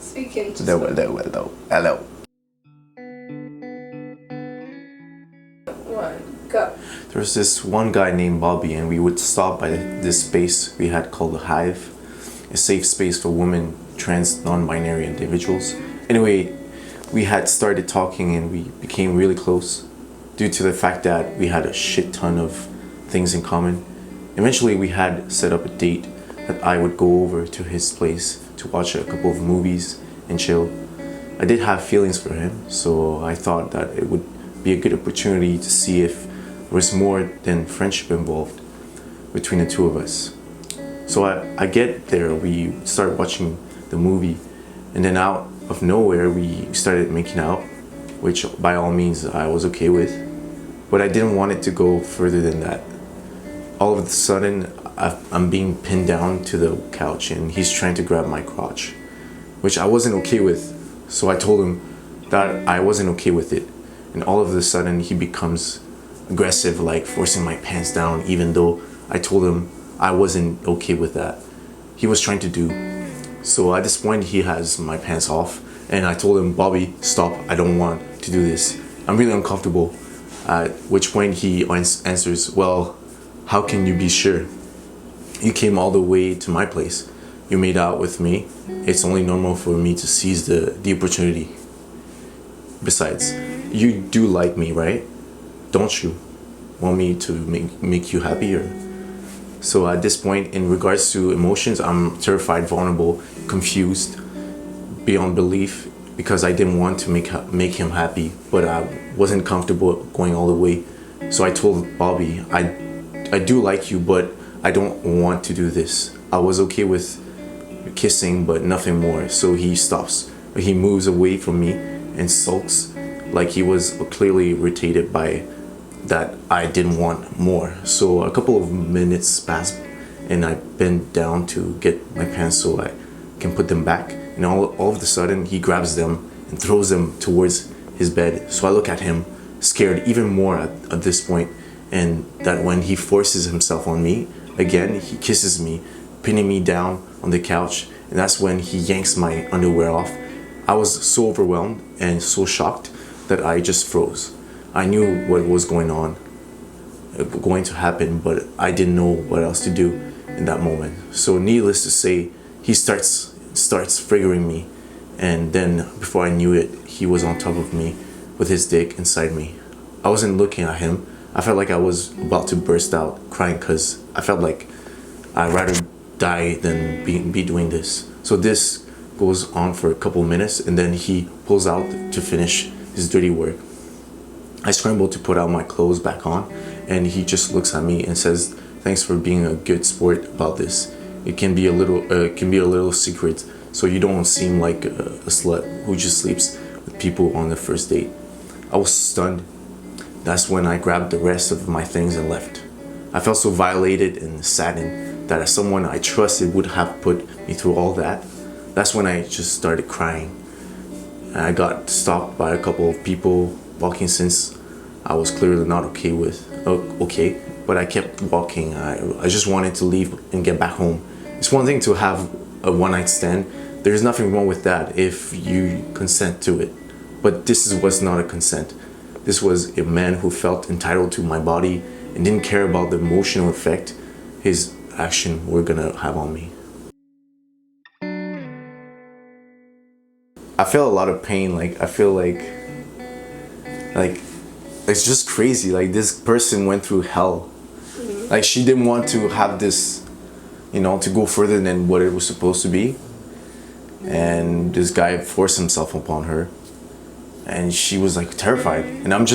Speaking to Hello. One, go. There was this one guy named Bobby, and we would stop by this space we had called the Hive, a safe space for women, trans, non-binary individuals. Anyway, we had started talking and we became really close due to the fact that we had a shit ton of things in common. Eventually, we had set up a date that I would go over to his place to watch a couple of movies and chill. I did have feelings for him, so I thought that it would be a good opportunity to see if there was more than friendship involved between the two of us. So I get there, we start watching the movie, and then out of nowhere we started making out, which by all means I was okay with, but I didn't want it to go further than that. All of a sudden I'm being pinned down to the couch and he's trying to grab my crotch, which I wasn't okay with. So I told him that I wasn't okay with it, and all of a sudden he becomes aggressive, like forcing my pants down, even though I told him I wasn't okay with that. He was trying to do. So at this point he has my pants off and I told him, Bobby, stop, I don't want to do this. I'm really uncomfortable. At which point he answers, well, how can you be sure? You came all the way to my place. You made out with me. It's only normal for me to seize the opportunity. Besides, you do like me, right? Don't you? Want me to make you happier? So at this point, in regards to emotions, I'm terrified, vulnerable, confused, beyond belief, because I didn't want to make him happy, but I wasn't comfortable going all the way. So I told Bobby, I do like you, but I don't want to do this. I was okay with kissing, but nothing more. So he stops. He moves away from me and sulks, like he was clearly irritated by that I didn't want more. So a couple of minutes pass and I bend down to get my pants so I can put them back. And all of a sudden he grabs them and throws them towards his bed. So I look at him, scared even more at this point, and that when he forces himself on me, again, he kisses me, pinning me down on the couch, and that's when he yanks my underwear off. I was so overwhelmed and so shocked that I just froze. I knew what was going to happen, but I didn't know what else to do in that moment. So needless to say, he starts triggering me, and then before I knew it, he was on top of me with his dick inside me. I wasn't looking at him. I felt like I was about to burst out crying because I felt like I'd rather die than be doing this. So this goes on for a couple minutes, and then he pulls out to finish his dirty work. I scramble to put out my clothes back on, and he just looks at me and says, "Thanks for being a good sport about this. It can be a little secret, so you don't seem like a slut who just sleeps with people on the first date." I was stunned. That's when I grabbed the rest of my things and left. I felt so violated and saddened that as someone I trusted would have put me through all that. That's when I just started crying. I got stopped by a couple of people walking, since I was clearly not okay, but I kept walking. I just wanted to leave and get back home. It's one thing to have a one-night stand. There's nothing wrong with that if you consent to it, but this was not a consent. This was a man who felt entitled to my body and didn't care about the emotional effect his action were gonna have on me. I felt a lot of pain. Like I feel like it's just crazy. Like this person went through hell. Like she didn't want to have this, to go further than what it was supposed to be. And this guy forced himself upon her, and she was like terrified. And I'm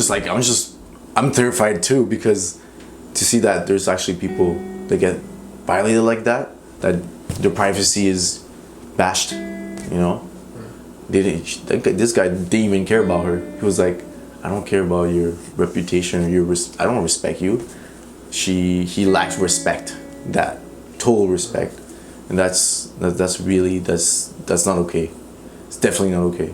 terrified too, because to see that there's actually people that get violated like that their privacy is bashed, This guy didn't even care about her. He was like, I don't care about your reputation, I don't respect you. He lacked respect, that total respect, and that's not okay. It's definitely not okay.